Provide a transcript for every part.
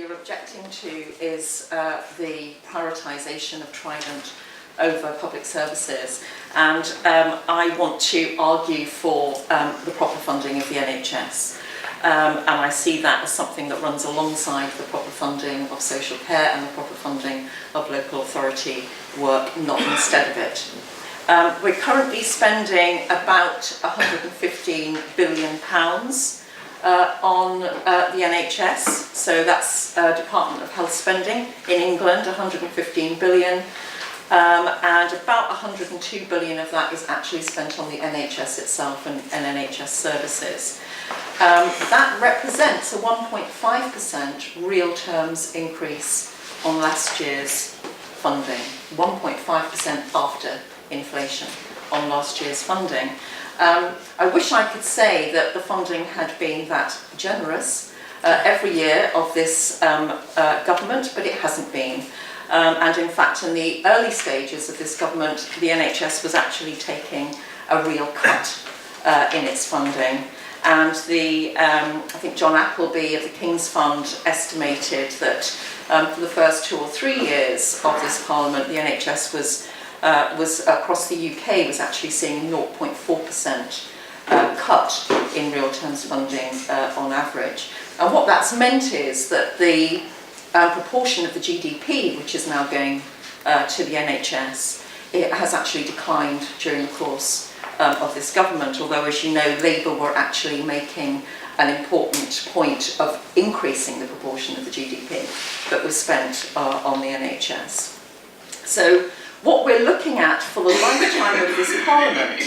you're objecting to is the prioritisation of Trident over public services, and I want to argue for the proper funding of the NHS. And I see that as something that runs alongside the proper funding of social care and the proper funding of local authority work, not instead of it. We're currently spending about £115 billion on the NHS, so that's Department of Health spending in England, 115 billion, and about 102 billion of that is actually spent on the NHS itself and NHS services. That represents a 1.5% real terms increase on last year's funding, 1.5% after inflation on last year's funding. I wish I could say that the funding had been that generous every year of this government, but it hasn't been. And in fact, in the early stages of this government, the NHS was actually taking a real cut in its funding. And I think John Appleby of the King's Fund estimated that for the first 2 or 3 years of this Parliament, the NHS was across the UK was actually seeing 0.4% cut in real terms funding on average. And what that's meant is that the proportion of the GDP which is now going to the NHS, it has actually declined during the course of this government, although, as you know, Labour were actually making an important point of increasing the proportion of the GDP that was spent on the NHS. So what we're looking at for the lifetime of this Parliament,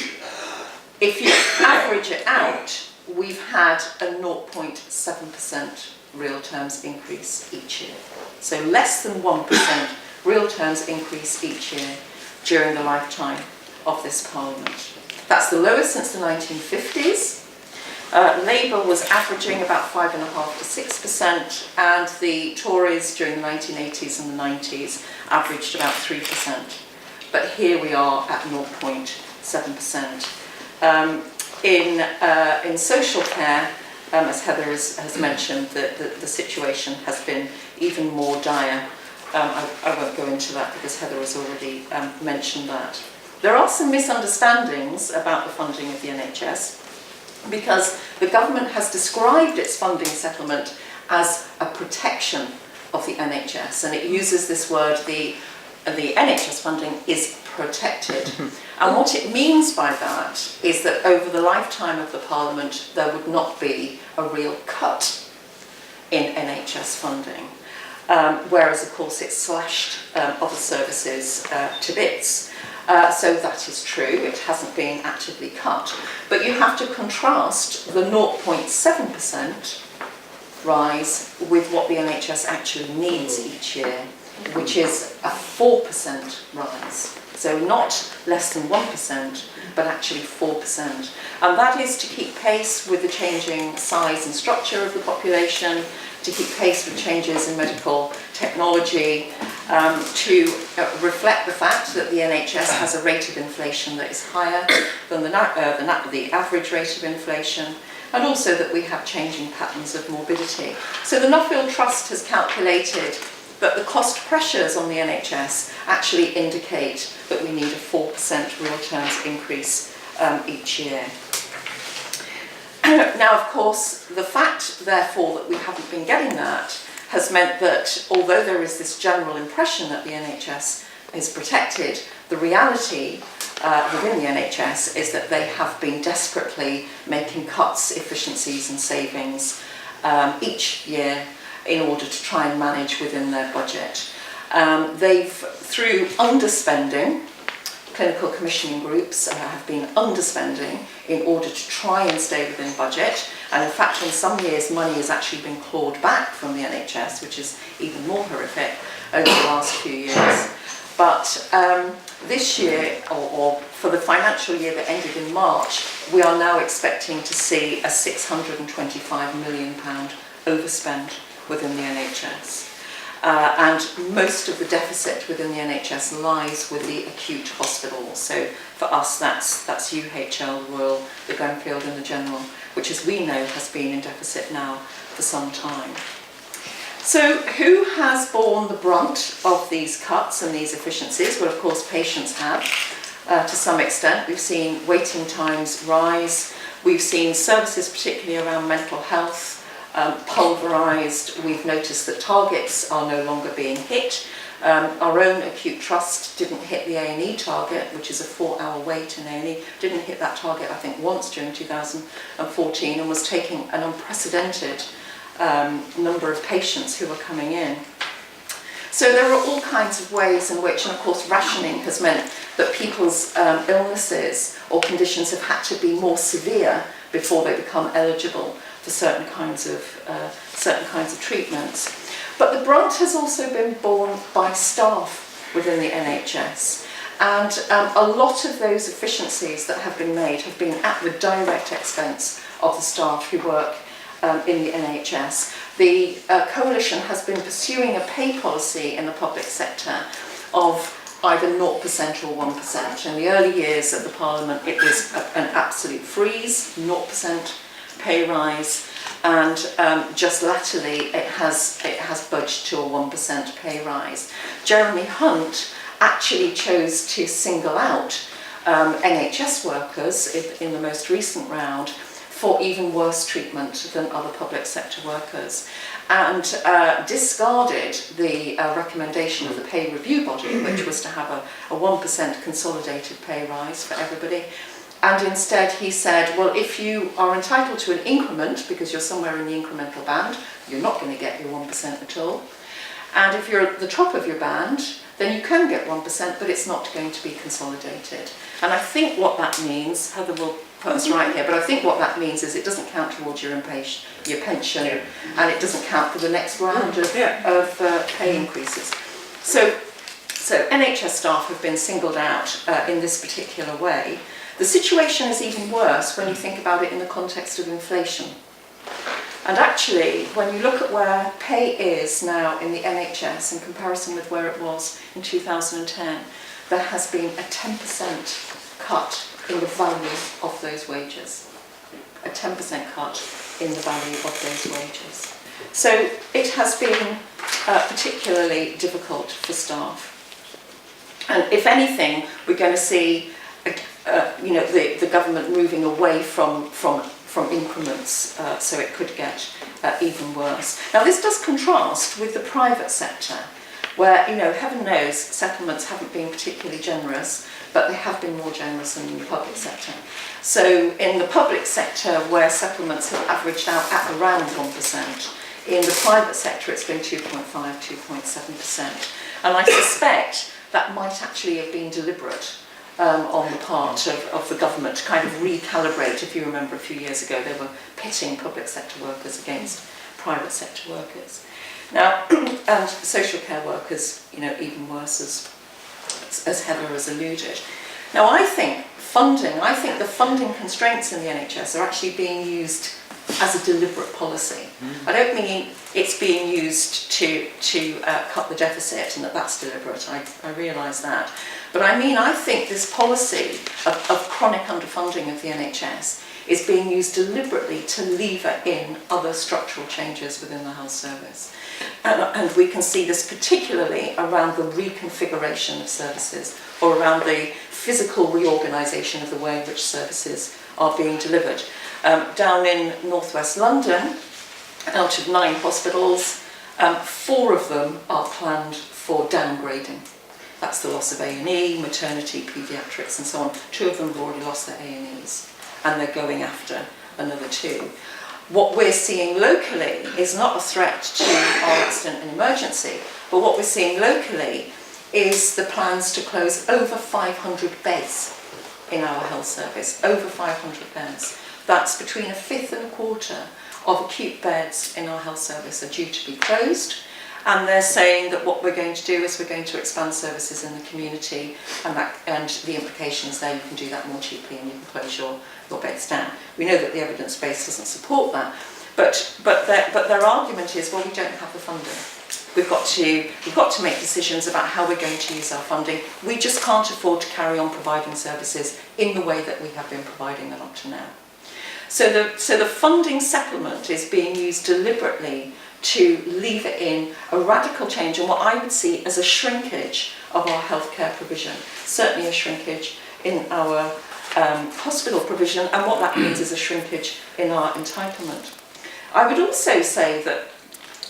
if you average it out, we've had a 0.7% real terms increase each year. So less than 1% real terms increase each year during the lifetime of this Parliament. That's the lowest since the 1950s. Labour was averaging about 5.5% to 6%, and the Tories during the 1980s and the 90s averaged about 3%. But here we are at 0.7%. In social care, as Heather has mentioned, the situation has been even more dire. I won't go into that because Heather has already mentioned that. There are some misunderstandings about the funding of the NHS because the government has described its funding settlement as a protection of the NHS, and it uses this word, the NHS funding is protected. And what it means by that is that over the lifetime of the Parliament there would not be a real cut in NHS funding, whereas of course it slashed other services to bits. So that is true, it hasn't been actively cut. But you have to contrast the 0.7% rise with what the NHS actually needs each year, which is a 4% rise. So not less than 1%, but actually 4%. And that is to keep pace with the changing size and structure of the population, to keep pace with changes in medical technology, to reflect the fact that the NHS has a rate of inflation that is higher than the average rate of inflation, and also that we have changing patterns of morbidity. So the Nuffield Trust has calculated that the cost pressures on the NHS actually indicate that we need a 4% real terms increase each year. Now, of course, the fact, therefore, that we haven't been getting that has meant that although there is this general impression that the NHS is protected, the reality within the NHS is that they have been desperately making cuts, efficiencies and savings each year in order to try and manage within their budget. They've, through underspending, clinical commissioning groups have been underspending in order to try and stay within budget, and in fact in some years money has actually been clawed back from the NHS, which is even more horrific over the last few years. But this year, or for the financial year that ended in March, we are now expecting to see a £625 million overspend within the NHS. And most of the deficit within the NHS lies with the acute hospitals. So for us, that's UHL, the Royal, the Grenfell and the General, which, as we know, has been in deficit now for some time. So who has borne the brunt of these cuts and these efficiencies? Well, of course, patients have, to some extent. We've seen waiting times rise. We've seen services, particularly around mental health, pulverised. We've noticed that targets are no longer being hit. Our own acute trust didn't hit the A&E target, which is a 4-hour wait in A&E, didn't hit that target, I think, once during 2014, and was taking an unprecedented number of patients who were coming in. So there are all kinds of ways in which, and of course rationing has meant that people's illnesses or conditions have had to be more severe before they become eligible for certain kinds of treatments. But the brunt has also been borne by staff within the NHS. And a lot of those efficiencies that have been made have been at the direct expense of the staff who work in the NHS. The coalition has been pursuing a pay policy in the public sector of either 0% or 1%. In the early years of the Parliament, it was an absolute freeze, 0% pay rise, and just latterly it has budged to a 1% pay rise. Jeremy Hunt actually chose to single out NHS workers in the most recent round for even worse treatment than other public sector workers, and discarded the recommendation of the pay review body, which was to have a 1% consolidated pay rise for everybody. And instead he said, well, if you are entitled to an increment, because you're somewhere in the incremental band, you're not going to get your 1% at all. And if you're at the top of your band, then you can get 1%, but it's not going to be consolidated. And I think what that means, Heather will put us right here, but I think what that means is it doesn't count towards your pension, and it doesn't count for the next round of pay increases. So NHS staff have been singled out in this particular way. The situation is even worse when you think about it in the context of inflation. And actually, when you look at where pay is now in the NHS in comparison with where it was in 2010, there has been a 10% cut in the value of those wages. A 10% cut in the value of those wages. So it has been particularly difficult for staff. And if anything, we're going to see the government moving away from increments, so it could get even worse. Now this does contrast with the private sector, where, heaven knows settlements haven't been particularly generous, but they have been more generous than in the public sector. So in the public sector, where settlements have averaged out at around 1%, in the private sector it's been 2.5, 2.7%. And I suspect that might actually have been deliberate on the part of the government to kind of recalibrate. If you remember a few years ago, they were pitting public sector workers against private sector workers. Now, and social care workers, even worse, as Heather has alluded. Now, I think the funding constraints in the NHS are actually being used as a deliberate policy. I don't mean it's being used to cut the deficit and that's deliberate, I realise that. But I think this policy of chronic underfunding of the NHS is being used deliberately to lever in other structural changes within the health service. And we can see this particularly around the reconfiguration of services, or around the physical reorganisation of the way in which services are being delivered. Down in northwest London, out of 9 hospitals, 4 of them are planned for downgrading. That's the loss of A&E, maternity, paediatrics and so on. 2 of them have already lost their A&Es, and they're going after another 2. What we're seeing locally is not a threat to our accident and emergency, but what we're seeing locally is the plans to close over 500 beds in our health service, over 500 beds. That's between a fifth and a quarter of acute beds in our health service are due to be closed, and they're saying that what we're going to do is we're going to expand services in the community, and the implication is there you can do that more cheaply and you can close your beds down. We know that the evidence base doesn't support that, but their argument is, well, we don't have the funding. We've got to make decisions about how we're going to use our funding. We just can't afford to carry on providing services in the way that we have been providing them up to now. So the funding supplement is being used deliberately to lever in a radical change in what I would see as a shrinkage of our healthcare provision, certainly a shrinkage in our hospital provision, and what that means is a shrinkage in our entitlement. I would also say that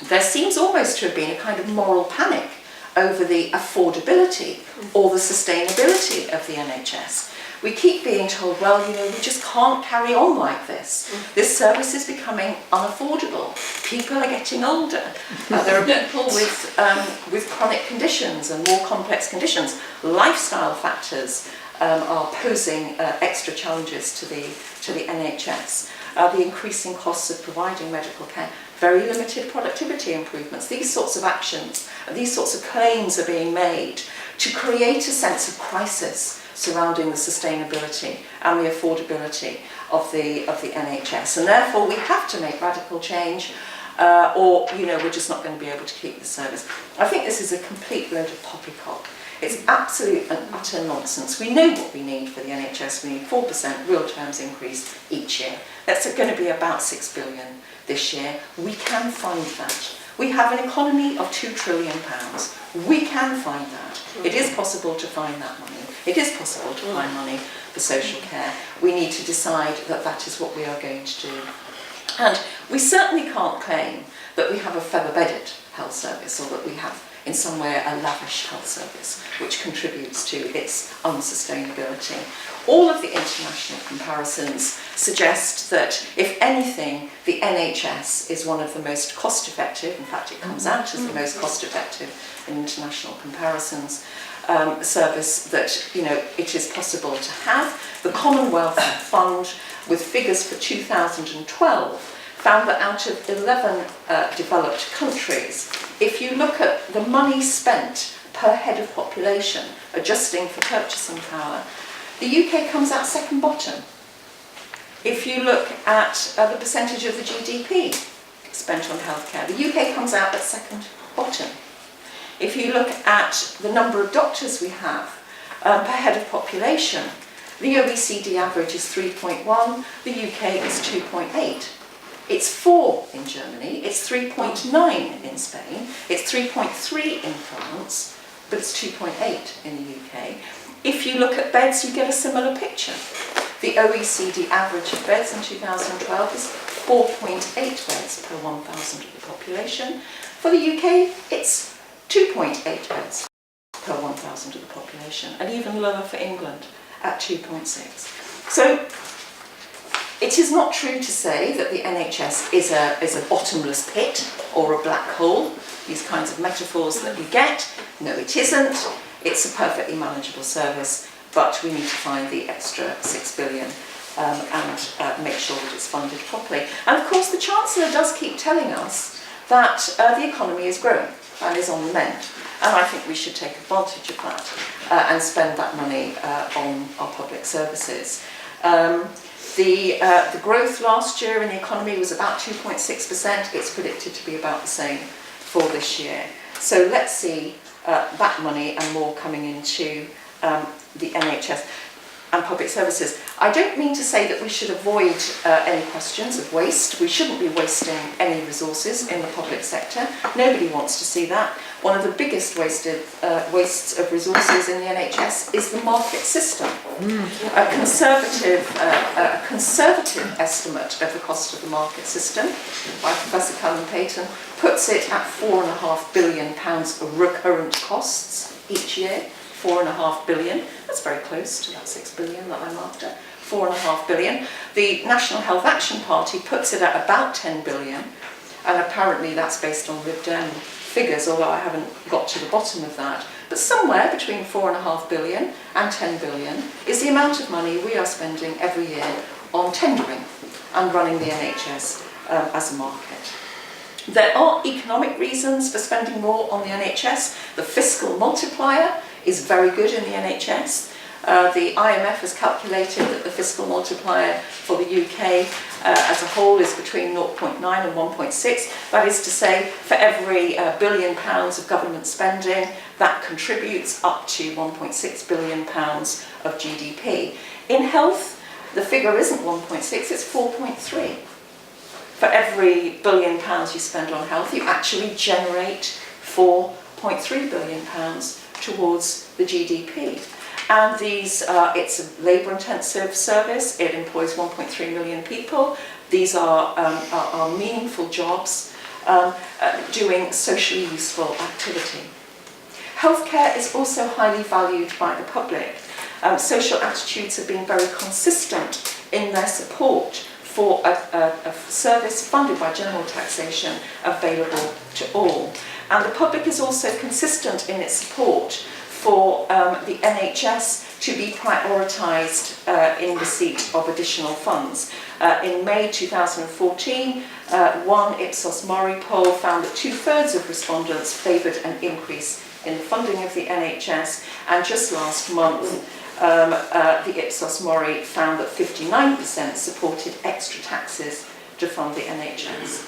there seems almost to have been a kind of moral panic over the affordability or the sustainability of the NHS. We keep being told, well, you know, we just can't carry on like this. This service is becoming unaffordable. People are getting older. There are people with chronic conditions and more complex conditions. Lifestyle factors are posing extra challenges to the NHS. The increasing costs of providing medical care, very limited productivity improvements. These sorts of actions, these sorts of claims are being made to create a sense of crisis surrounding the sustainability and the affordability of the NHS, and therefore we have to make radical change, or we're just not going to be able to keep the service. I think this is a complete load of poppycock. It's absolute and utter nonsense. We know what we need for the NHS. We need 4% real terms increase each year. That's going to be about £6 billion this year. We can find that. We have an economy of £2 trillion. We can find that. It is possible to find that money. It is possible to find money for social care. We need to decide that that is what we are going to do. And we certainly can't claim that we have a feather-bedded health service, or that we have in some way a lavish health service which contributes to its unsustainability. All of the international comparisons suggest that, if anything, the NHS is one of the most cost-effective, in fact it comes out as the most cost-effective in international comparisons, service that it is possible to have. The Commonwealth Fund, with figures for 2012, found that out of 11 developed countries, if you look at the money spent per head of population, adjusting for purchasing power, the UK comes out second bottom. If you look at the percentage of the GDP spent on healthcare, the UK comes out at second bottom. If you look at the number of doctors we have per head of population, the OECD average is 3.1, the UK is 2.8. It's 4 in Germany, it's 3.9 in Spain, it's 3.3 in France, but it's 2.8 in the UK. If you look at beds, you get a similar picture. The OECD average of beds in 2012 is 4.8 beds per 1,000 of the population. For the UK, it's 2.8 beds per 1,000 of the population, and even lower for England at 2.6. So it is not true to say that the NHS is a bottomless pit or a black hole, these kinds of metaphors that we get. No, it isn't. It's a perfectly manageable service, but we need to find the extra £6 billion and make sure that it's funded properly. And of course, the Chancellor does keep telling us that the economy is growing and is on the mend. And I think we should take advantage of that and spend that money on our public services. The growth last year in the economy was about 2.6%. It's predicted to be about the same for this year. So let's see that money and more coming into the NHS and public services. I don't mean to say that we should avoid any questions of waste. We shouldn't be wasting any resources in the public sector. Nobody wants to see that. One of the biggest wastes of resources in the NHS is the market system. A conservative estimate of the cost of the market system by Professor Callum Payton puts it at £4.5 billion of recurrent costs each year. 4.5 billion. That's very close to that 6 billion that I'm after. 4.5 billion. The National Health Action Party puts it at about 10 billion, and apparently that's based on Lib Dem figures, although I haven't got to the bottom of that. But somewhere between 4.5 billion and 10 billion is the amount of money we are spending every year on tendering and running the NHS as a market. There are economic reasons for spending more on the NHS. The fiscal multiplier is very good in the NHS. The IMF has calculated that the fiscal multiplier for the UK as a whole is between 0.9 and 1.6. That is to say, for every £1 billion of government spending, that contributes up to £1.6 billion of GDP. In health, the figure isn't 1.6, it's 4.3. for every £1 billion you spend on health, you actually generate £4.3 billion towards the GDP. And these, it's a labour-intensive service. It employs 1.3 million people. These are meaningful jobs doing socially useful activity. Healthcare is also highly valued by the public. Social attitudes have been very consistent in their support for a service funded by general taxation available to all. And the public is also consistent in its support for the NHS to be prioritised in receipt of additional funds. In May 2014, one Ipsos Mori poll found that 2/3 of respondents favoured an increase in the funding of the NHS, and just last month the Ipsos Mori found that 59% supported extra taxes to fund the NHS.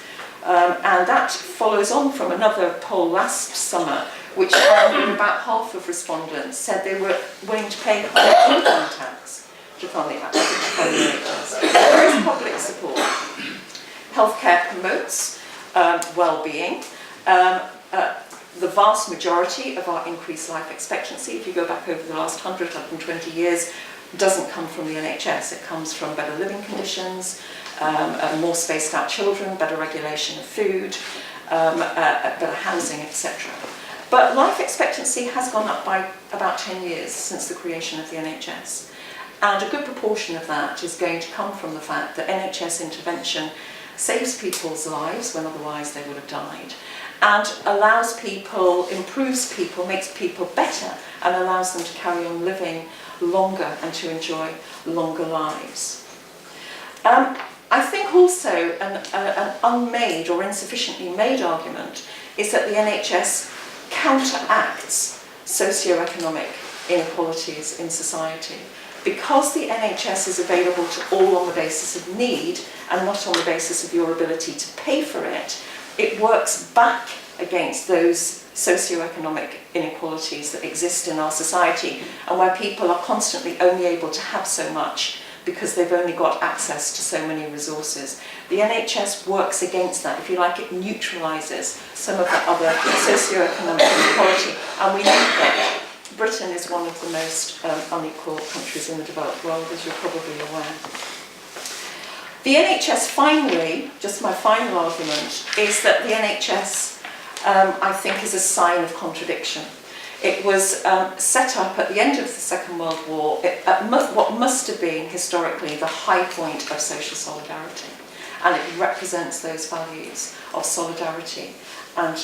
And that follows on from another poll last summer, which found that about half of respondents said they were willing to pay higher income tax to fund the NHS. There is public support. Healthcare promotes well-being. The vast majority of our increased life expectancy, if you go back over the last 120 years, doesn't come from the NHS. It comes from better living conditions, more spaced out children, better regulation of food, better housing, etc. But life expectancy has gone up by about 10 years since the creation of the NHS. And a good proportion of that is going to come from the fact that NHS intervention saves people's lives when otherwise they would have died, and allows people, improves people, makes people better, and allows them to carry on living longer and to enjoy longer lives. I think also an unmade or insufficiently made argument is that the NHS counteracts socioeconomic inequalities in society. Because the NHS is available to all on the basis of need and not on the basis of your ability to pay for it, it works back against those socioeconomic inequalities that exist in our society, and where people are constantly only able to have so much because they've only got access to so many resources. The NHS works against that. If you like, it neutralises some of the other socioeconomic inequality, and we know that Britain is one of the most unequal countries in the developed world, as you're probably aware. The NHS, finally, just my final argument, is that the NHS, I think, is a sign of contradiction. It was set up at the end of the Second World War at what must have been historically the high point of social solidarity, and it represents those values of solidarity and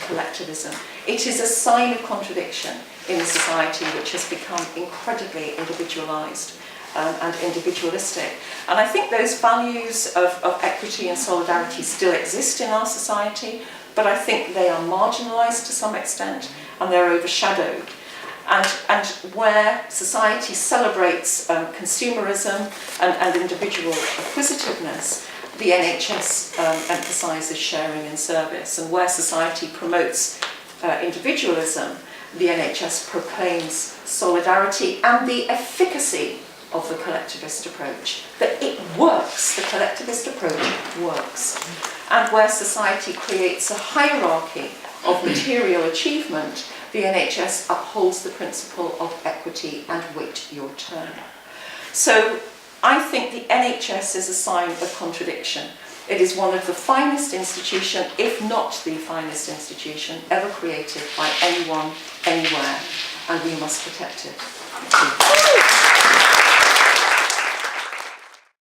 collectivism. It is a sign of contradiction in a society which has become incredibly individualised and individualistic. And I think those values of equity and solidarity still exist in our society, but I think they are marginalised to some extent and they're overshadowed. And where society celebrates consumerism and individual acquisitiveness, the NHS emphasises sharing and service. And where society promotes individualism, the NHS proclaims solidarity and the efficacy of the collectivist approach. That it works, the collectivist approach works. And where society creates a hierarchy of material achievement, the NHS upholds the principle of equity and wait your turn. So I think the NHS is a sign of contradiction. It is one of the finest institutions, if not the finest institution, ever created by anyone, anywhere, and we must protect it. Thank you.